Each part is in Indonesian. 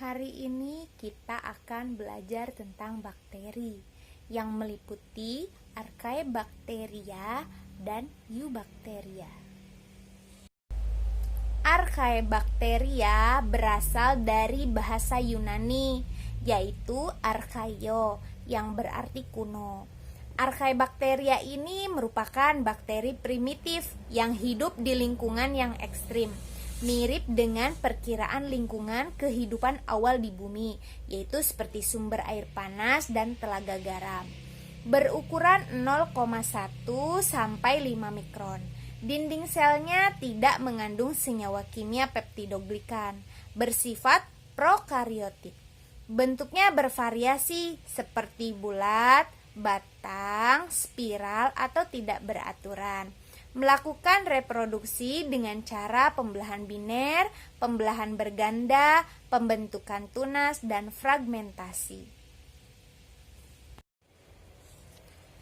Hari ini kita akan belajar tentang bakteri yang meliputi Archaebacteria dan Eubacteria. Archaebacteria berasal dari bahasa Yunani, yaitu archaio, yang berarti kuno. Archaebacteria ini merupakan bakteri primitif yang hidup di lingkungan yang ekstrim, mirip dengan perkiraan lingkungan kehidupan awal di bumi, yaitu seperti sumber air panas dan telaga garam. Berukuran 0,1 sampai 5 mikron. Dinding selnya tidak mengandung senyawa kimia peptidoglikan, bersifat prokariotik. Bentuknya bervariasi seperti bulat, batang, spiral, atau tidak beraturan. Melakukan reproduksi dengan cara pembelahan biner, pembelahan berganda, pembentukan tunas, dan fragmentasi.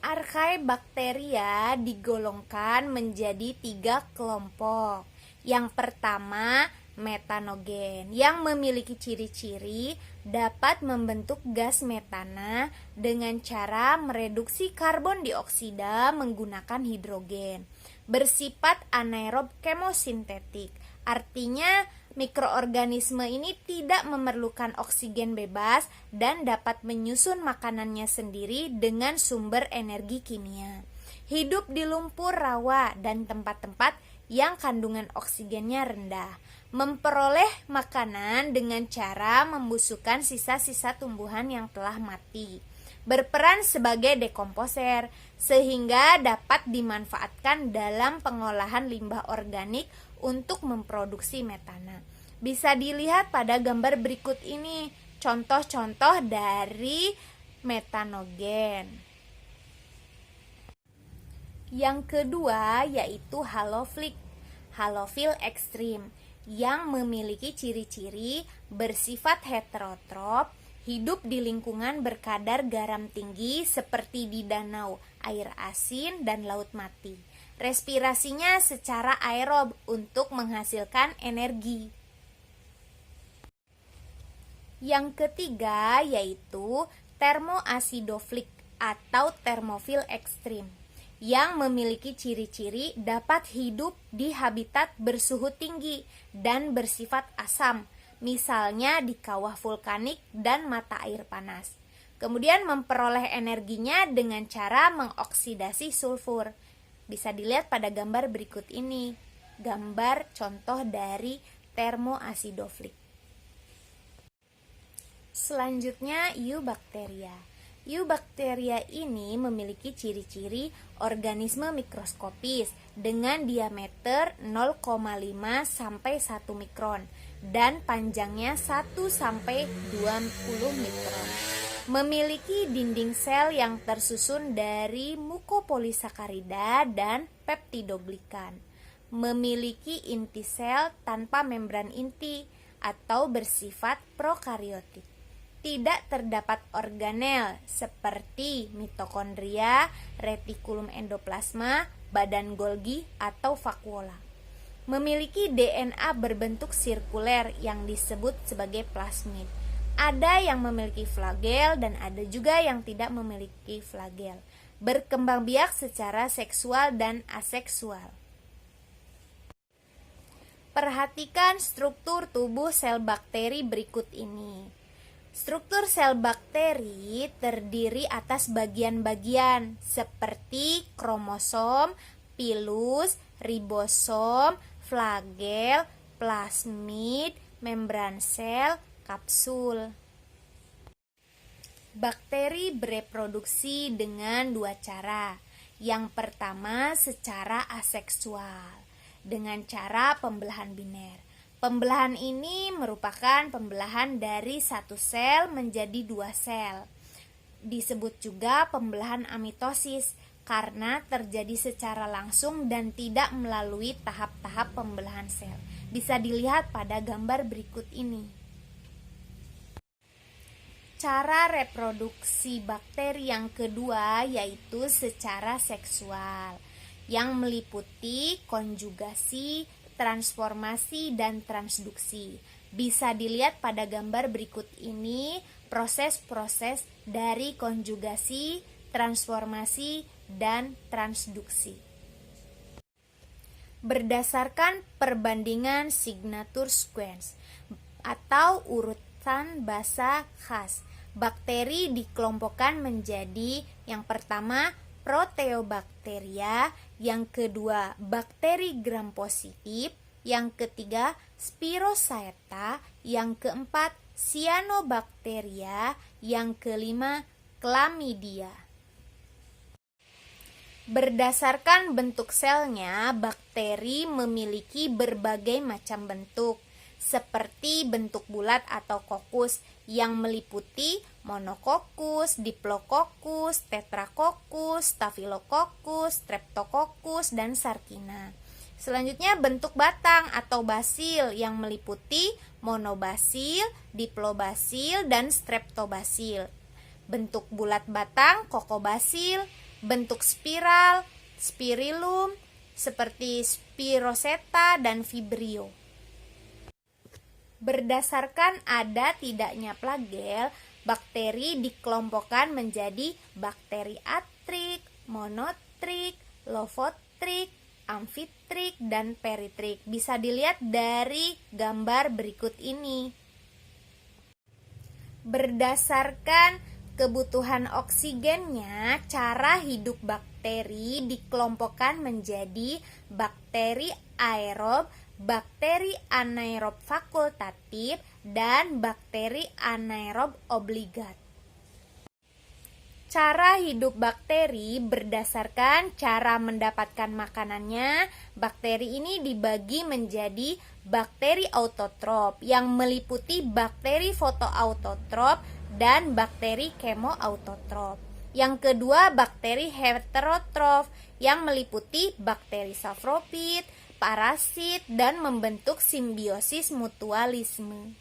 Archaebacteria digolongkan menjadi 3 kelompok. Yang pertama, metanogen, yang memiliki ciri-ciri dapat membentuk gas metana dengan cara mereduksi karbon dioksida menggunakan hidrogen. Bersifat anaerob kemosintetik, artinya mikroorganisme ini tidak memerlukan oksigen bebas dan dapat menyusun makanannya sendiri dengan sumber energi kimia. Hidup di lumpur rawa dan tempat-tempat yang kandungan oksigennya rendah. Memperoleh makanan dengan cara membusukkan sisa-sisa tumbuhan yang telah mati. Berperan sebagai dekomposer sehingga dapat dimanfaatkan dalam pengolahan limbah organik untuk memproduksi metana. Bisa dilihat pada gambar berikut ini contoh-contoh dari metanogen. Yang kedua yaitu halofil ekstrim yang memiliki ciri-ciri bersifat heterotrof, hidup di lingkungan berkadar garam tinggi seperti di danau, air asin, dan laut mati. Respirasinya secara aerob untuk menghasilkan energi. Yang ketiga yaitu termoasidoflik atau termofil ekstrim yang memiliki ciri-ciri dapat hidup di habitat bersuhu tinggi dan bersifat asam, misalnya di kawah vulkanik dan mata air panas. Kemudian memperoleh energinya dengan cara mengoksidasi sulfur. Bisa dilihat pada gambar berikut ini, gambar contoh dari termoasidoflik. Selanjutnya Eubacteria. Eubacteria ini memiliki ciri-ciri organisme mikroskopis dengan diameter 0,5 sampai 1 mikron dan panjangnya 1 sampai 20 mikron. Memiliki dinding sel yang tersusun dari mukopolisakarida dan peptidoglikan. Memiliki inti sel tanpa membran inti atau bersifat prokariotik. Tidak terdapat organel seperti mitokondria, retikulum endoplasma, badan Golgi, atau vakuola. Memiliki DNA berbentuk sirkuler yang disebut sebagai plasmid. Ada yang memiliki flagel dan ada juga yang tidak memiliki flagel. Berkembang biak secara seksual dan aseksual. Perhatikan struktur tubuh sel bakteri berikut ini. Struktur sel bakteri terdiri atas bagian-bagian seperti kromosom, pilus, ribosom, flagel, plasmid, membran sel, kapsul. Bakteri bereproduksi dengan 2 cara. Yang pertama secara aseksual, dengan cara pembelahan biner. Pembelahan ini merupakan pembelahan dari 1 sel menjadi 2 sel. Disebut juga pembelahan amitosis karena terjadi secara langsung dan tidak melalui tahap-tahap pembelahan sel. Bisa dilihat pada gambar berikut ini. Cara reproduksi bakteri yang kedua yaitu secara seksual, yang meliputi konjugasi, transformasi, dan transduksi. Bisa dilihat pada gambar berikut ini proses-proses dari konjugasi, transformasi, dan transduksi. Berdasarkan perbandingan signature sequence atau urutan basa khas, bakteri dikelompokkan menjadi yang pertama Proteobacteria, yang kedua bakteri gram positif, yang ketiga Spirochaeta, yang keempat Cyanobacteria, yang kelima Chlamydia. Berdasarkan bentuk selnya, bakteri memiliki berbagai macam bentuk, seperti bentuk bulat atau kokus yang meliputi Monococcus, Diplococcus, Tetracoccus, Staphylococcus, Streptococcus, dan Sarkina. Selanjutnya bentuk batang atau basil yang meliputi Monobasil, Diplobasil, dan Streptobasil. Bentuk bulat batang Coccobacil, bentuk spiral Spirillum seperti Spirochaeta dan Vibrio. Berdasarkan ada tidaknya flagel, bakteri dikelompokkan menjadi bakteri atrik, monotrik, lofotrik, amfitrik, dan peritrik. Bisa dilihat dari gambar berikut ini. Berdasarkan kebutuhan oksigennya, cara hidup bakteri dikelompokkan menjadi bakteri aerob, bakteri anaerob fakultatif, dan bakteri anaerob obligat. Cara hidup bakteri berdasarkan cara mendapatkan makanannya. Bakteri ini dibagi menjadi bakteri autotrof yang meliputi bakteri fotoautotrof dan bakteri kemoautotrof. Yang kedua, bakteri heterotrof yang meliputi bakteri saprofit, parasit, dan membentuk simbiosis mutualisme.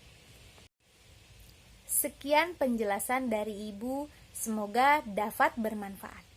Sekian penjelasan dari Ibu, semoga dapat bermanfaat.